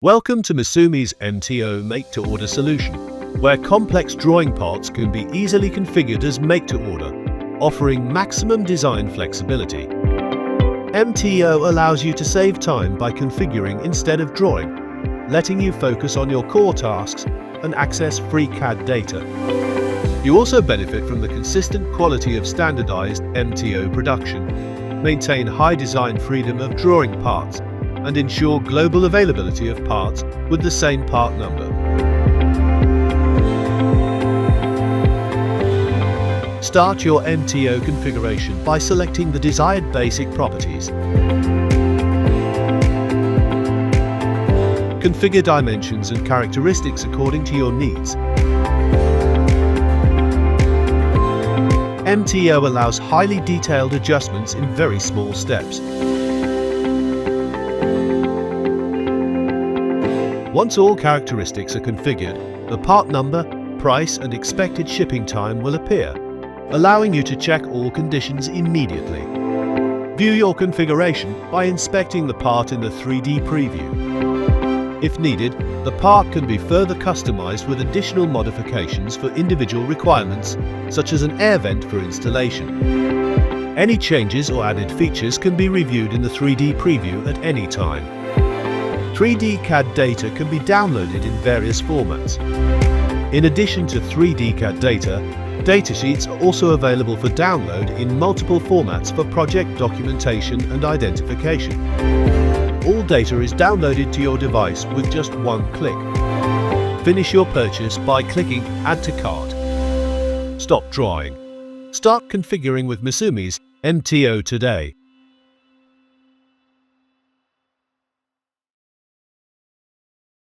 Welcome to MISUMI's MTO make-to-order solution, where complex drawing parts can be easily configured as make-to-order, offering maximum design flexibility. MTO allows you to save time by configuring instead of drawing, letting you focus on your core tasks and access free CAD data. You also benefit from the consistent quality of standardized MTO production, maintain high design freedom of drawing parts, and ensure global availability of parts with the same part number. Start your MTO configuration by selecting the desired basic properties. Configure dimensions and characteristics according to your needs. MTO allows highly detailed adjustments in very small steps. Once all characteristics are configured, the part number, price and expected shipping time will appear, allowing you to check all conditions immediately. View your configuration by inspecting the part in the 3D preview. If needed, the part can be further customized with additional modifications for individual requirements, such as an air vent for installation. Any changes or added features can be reviewed in the 3D preview at any time. 3D CAD data can be downloaded in various formats. In addition to 3D CAD data, datasheets are also available for download in multiple formats for project documentation and identification. All data is downloaded to your device with just one click. Finish your purchase by clicking Add to Cart. Stop drawing. Start configuring with MISUMI's MTO today.